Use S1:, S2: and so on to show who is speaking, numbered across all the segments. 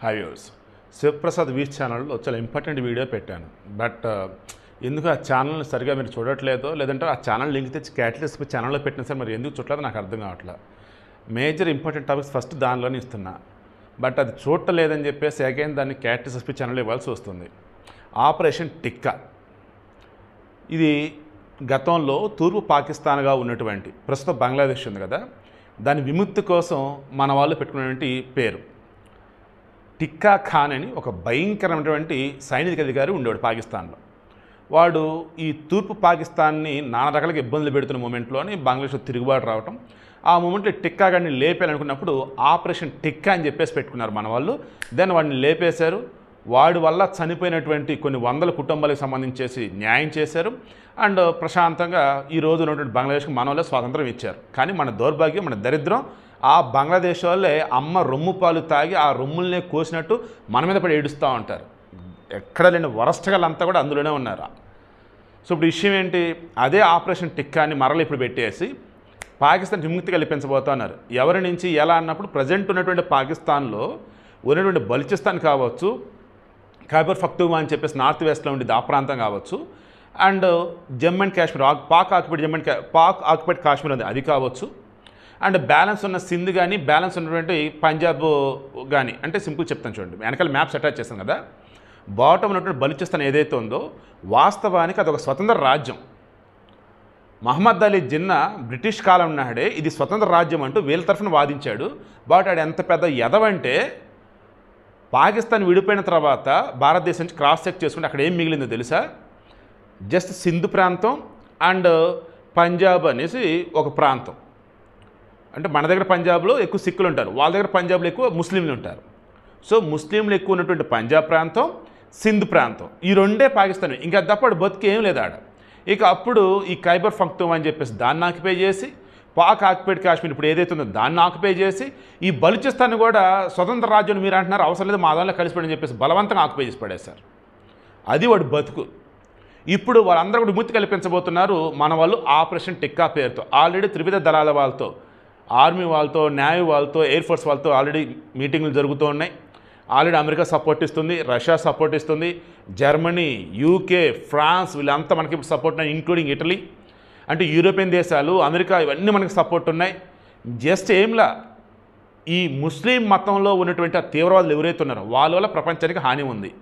S1: Hi viewers, Sivaprasad which ఛానల్లో చాలా important video పెట్టాను. బట్ ఎందుకు ఆ ఛానల్ని సరిగా మీరు చూడట్లేదో, లేదంటే ఆ ఛానల్ లింక్ తెచ్చి క్యాటలిస్ట్ ఛానల్లో పెట్టిన సార్ మరి ఎందుకు చూడలేదో నాకు అర్థం కావట్లేదు. మేజర్ ఇంపార్టెంట్ టాపిక్స్ ఫస్ట్ దానిలోనే ఇస్తున్నా, బట్ అది చూడలేదని చెప్పేసి అగైన్ దాన్ని క్యాటలిస్ట్ ఛానల్ ఇవ్వాల్సి వస్తుంది. ఆపరేషన్ టిక్కా ఇది గతంలో తూర్పు పాకిస్తాన్గా ఉన్నటువంటి ప్రస్తుతం బంగ్లాదేశ్ ఉంది కదా, దాని విముక్తి కోసం మన వాళ్ళు పెట్టుకున్నటువంటి పేరు. టిక్కా ఖాన్ అని ఒక భయంకరమైనటువంటి సైనిక అధికారి ఉండేవాడు పాకిస్తాన్లో. వాడు ఈ తూర్పు పాకిస్తాన్ని నానా రకాలుగా ఇబ్బందులు పెడుతున్న మూమెంట్లోని బంగ్లాదేశ్లో తిరుగుబాటు రావటం, ఆ మూమెంట్లో టిక్కా గారిని లేపేయాలనుకున్నప్పుడు ఆపరేషన్ టిక్కా అని చెప్పేసి పెట్టుకున్నారు మన వాళ్ళు. దెన్ వాడిని లేపేశారు. వాడి వల్ల చనిపోయినటువంటి కొన్ని వందల కుటుంబాలకు సంబంధించేసి న్యాయం చేశారు. అండ్ ప్రశాంతంగా ఈ రోజు ఉన్నటువంటి బంగ్లాదేశ్కి మన వాళ్ళే స్వాతంత్రం ఇచ్చారు. కానీ మన దౌర్భాగ్యం, మన దరిద్రం, ఆ బంగ్లాదేశ్ వాళ్ళే అమ్మ రొమ్ము పాలు తాగి ఆ రొమ్ముల్నే కోసినట్టు మన మీద పడి ఏడుస్తూ ఉంటారు. ఎక్కడ లేని వరస్టగాళ్ళంతా కూడా అందులోనే ఉన్నారు. సో ఇప్పుడు విషయం ఏంటి, అదే ఆపరేషన్ టిక్కాని మరలు ఇప్పుడు పెట్టేసి పాకిస్తాన్ విముక్తి కల్పించబోతున్నారు. ఎవరి నుంచి ఎలా అన్నప్పుడు ప్రజెంట్ ఉన్నటువంటి పాకిస్తాన్లో ఉన్నటువంటి బలూచిస్తాన్ కావచ్చు, ఖైబర్ పఖ్తూన్ఖ్వా అని చెప్పేసి నార్త్ వెస్ట్లో ఉండేది ఆ ప్రాంతం కావచ్చు, and Jammu and Kashmir Pak occupied Kashmir ఉంది అది కావచ్చు, అండ్ బ్యాలెన్స్ ఉన్న సింధ్ కానీ బ్యాలెన్స్ ఉన్నటువంటి పంజాబ్ కానీ, అంటే సింపుల్ చెప్తాను చూడండి, వెనకాల మ్యాప్స్ అటాచ్ చేస్తాను కదా, బాటమ్ ఉన్నటువంటి బలూచిస్తాన్ ఏదైతే ఉందో వాస్తవానికి అదొక స్వతంత్ర రాజ్యం. మహమ్మద్ అలీ జిన్నా బ్రిటిష్ కాలం నాడే ఇది స్వతంత్ర రాజ్యం అంటూ వీళ్ళ తరఫున వాదించాడు. బట్ ఆడు ఎంత పెద్ద ఎదవంటే పాకిస్తాన్ విడిపోయిన తర్వాత భారతదేశం నుంచి క్రాస్ చెక్ చేసుకుంటే అక్కడ ఏం మిగిలిందో తెలుసా, జస్ట్ సింధు ప్రాంతం అండ్ పంజాబ్ అనేసి ఒక ప్రాంతం. అంటే మన దగ్గర పంజాబ్లో ఎక్కువ సిక్కులు ఉంటారు, వాళ్ళ దగ్గర పంజాబ్లో ఎక్కువ ముస్లింలు ఉంటారు. సో ముస్లింలు ఎక్కువ ఉన్నటువంటి పంజాబ్ ప్రాంతం, సింధ్ ప్రాంతం, ఈ రెండే పాకిస్తాన్. ఇంకా తప్పడు బతుకు ఏం లేదు ఆడ. ఇక అప్పుడు ఈ ఖైబర్ పఖ్తూన్ఖ్వా అని చెప్పేసి దాన్ని ఆక్యుపై చేసి, పాక్ ఆక్యుపైడ్ కాశ్మీర్ ఇప్పుడు ఏదైతే ఉందో దాన్ని ఆక్యుపై చేసి, ఈ బలూచిస్తాన్ని కూడా స్వతంత్ర రాజ్యం మీరు అంటున్నారు, అవసరం లేదు మా దానిలో కలిసిపోయని చెప్పేసి బలవంతంగా ఆక్యుపై చేసి పడేశారు. అది వాడు బతుకు. ఇప్పుడు వాళ్ళందరూ కూడా విముక్తి కల్పించబోతున్నారు మన వాళ్ళు ఆపరేషన్ టిక్కా పేరుతో. ఆల్రెడీ త్రివిధ దళాల వాళ్ళతో, ఆర్మీ వాళ్ళతో, నేవీ వాళ్ళతో, ఎయిర్ ఫోర్స్ వాళ్ళతో ఆల్రెడీ మీటింగ్లు జరుగుతూ ఉన్నాయి. ఆల్రెడీ అమెరికా సపోర్ట్ ఇస్తుంది, రష్యా సపోర్ట్ ఇస్తుంది, జర్మనీ, యూకే, ఫ్రాన్స్ వీళ్ళంతా మనకి ఇప్పుడు సపోర్ట్ ఉన్నాయి, ఇంక్లూడింగ్ ఇటలీ. అంటే యూరోపియన్ దేశాలు, అమెరికా ఇవన్నీ మనకి సపోర్ట్ ఉన్నాయి. జస్ట్ ఏంలా ఈ ముస్లిం మతంలో ఉన్నటువంటి ఆ తీవ్రవాదులు ఎవరైతే ఉన్నారో వాళ్ళ వల్ల ప్రపంచానికి హాని ఉంది.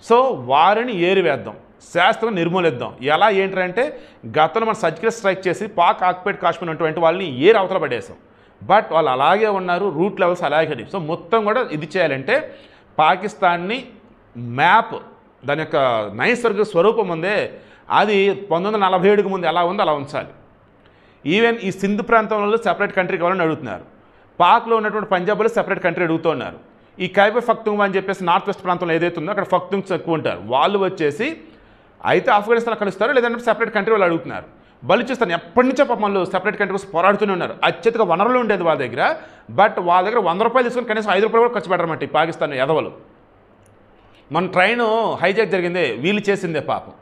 S1: సో వారిని ఏరివేద్దాం, శాస్త్రం నిర్మూలిద్దాం. ఎలా ఏంటంటే గతంలో మనం సర్జికల్ స్ట్రైక్ చేసి పాక్ ఆక్యుపైడ్ కాశ్మీర్ ఉన్నటువంటి వాళ్ళని ఏరు అవతల పడేసాం. బట్ వాళ్ళు అలాగే ఉన్నారు, రూట్ లెవెల్స్ అలాగే. సో మొత్తం కూడా ఇది చేయాలంటే పాకిస్తాన్ని మ్యాప్ దాని యొక్క నైసర్గిక స్వరూపం ఉందే అది 1947కు ముందు ఎలా ఉందో అలా ఉంచాలి. ఈవెన్ ఈ సింధు ప్రాంతంలో సెపరేట్ కంట్రీ కావాలని అడుగుతున్నారు. పాక్లో ఉన్నటువంటి పంజాబ్లో సెపరేట్ కంట్రీ అడుగుతున్నారు. ఈ ఖైబర్ పఖ్తూన్ఖ్వా అని చెప్పేసి నార్త్ వెస్ట్ ప్రాంతంలో ఏదైతే ఉందో అక్కడ పఖ్తూన్స్ ఎక్కువ ఉంటారు. వాళ్ళు వచ్చేసి అయితే ఆఫ్ఘనిస్తాన్లో కలుస్తారు, లేదంటే సెపరేట్ కంట్రీ వాళ్ళు అడుగుతున్నారు. బలూచిస్తాన్ ఎప్పటి నుంచో పాపంలో సెపరేట్ కంట్రీ కోసం పోరాడుతూనే ఉన్నారు. అత్యధిక వనరులు ఉండేది వాళ్ళ దగ్గర. బట్ వాళ్ళ దగ్గర 100 రూపాయలు తీసుకొని కనీసం 5 రూపాయలు కూడా ఖర్చు పెట్టరన్నమాట ఈ పాకిస్తాన్ ఎదవలు. మన ట్రైను హైజాక్ జరిగిందే వీళ్ళు చేసిందే పాపం.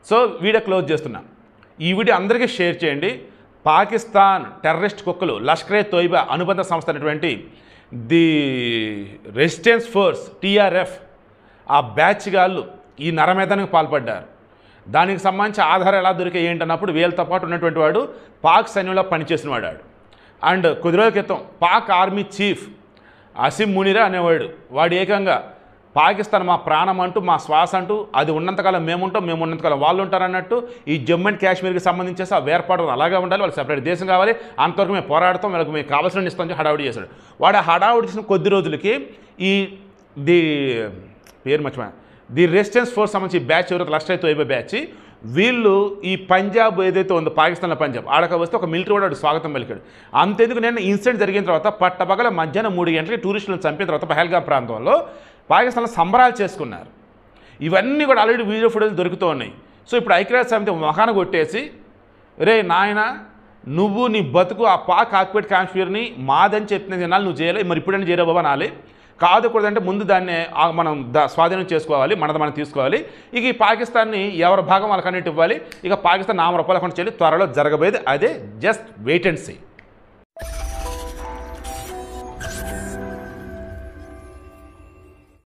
S1: సో వీడియో క్లోజ్ చేస్తున్నాం. ఈ వీడియో అందరికీ షేర్ చేయండి. పాకిస్తాన్ టెర్రరిస్ట్ కుక్కలు లష్కరే తోయిబా అనుబంధ సంస్థ అయినటువంటి ది రెసిస్టెన్స్ ఫోర్స్ TRF ఆ బ్యాచ్ గాళ్ళు ఈ నరమేధానికి పాల్పడ్డారు. దానికి సంబంధించి ఆధారం ఎలా దొరికాయి ఏంటన్నప్పుడు వీళ్ళతో పాటు ఉన్నటువంటి వాడు పాక్ సైన్యంలో పనిచేసిన వాడు. అండ్ కొద్ది రోజుల క్రితం పాక్ ఆర్మీ చీఫ్ అసిమ్ మునీరా అనేవాడు, వాడు ఏకంగా పాకిస్తాన్ మా ప్రాణం అంటూ, మా శ్వాస అంటూ, అది ఉన్నంతకాలం మేముంటాం, మేము ఉన్నంతకాలం వాళ్ళు ఉంటారన్నట్టు ఈ జమ్మూ అండ్ కాశ్మీర్కి సంబంధించేసి ఆ వేర్పాటు అలాగే ఉండాలి, వాళ్ళు సెపరేట్ దేశం కావాలి, అంతవరకు మేము పోరాడతాం, వీళ్ళకి మేము కావాల్సిన ఇస్తాం హడావుడి చేశాడు. వాడు హడావుడి చేసిన కొద్ది రోజులకి ఈ పేరు మర్చిపోయా, ది రెసిస్టెన్స్ ఫోర్స్ సంబంధించి బ్యాచ్ ఎవరైతే లష్కరే తోయిబా బ్యాచ్, వీళ్ళు ఈ పంజాబ్ ఏదైతే ఉందో పాకిస్తాన్లో పంజాబ్ ఆడక వస్తే ఒక మిలిటరీ వాడు స్వాగతం పలికాడు. అంతేందుకు నేను ఇన్సిడెంట్ జరిగిన తర్వాత పట్టపగల మధ్యాహ్నం 3 గంటలకి టూరిస్టులను చంపిన తర్వాత పహల్గాం ప్రాంతంలో పాకిస్తాన్లో సంబరాలు చేసుకున్నారు. ఇవన్నీ కూడా ఆల్రెడీ వీడియో ఫుటేజ్ దొరుకుతూ ఉన్నాయి. సో ఇప్పుడు ఐక్యరాజ్య సమితి మొఖాన కొట్టేసి, రే నాయన నువ్వు నీ బతుకు ఆ పాక్ ఆక్యుపైడ్ కాశ్మీర్ని మాదని చెప్పిన దినాలు నువ్వు చేయలేదు, మరి ఇప్పుడైనా చేయరా బాబా నాలి కాదుకూడదంటే ముందు దాన్ని మనం స్వాధీనం చేసుకోవాలి, మనది మనం తీసుకోవాలి. ఇక ఈ పాకిస్తాన్ని ఎవరి భాగం వాళ్ళకన్నిటి ఇవ్వాలి. ఇక పాకిస్తాన్ నామ రూపాయలు అకౌంట్ చేయాలి. త్వరలో జరగబోయేది అదే. Just wait and see.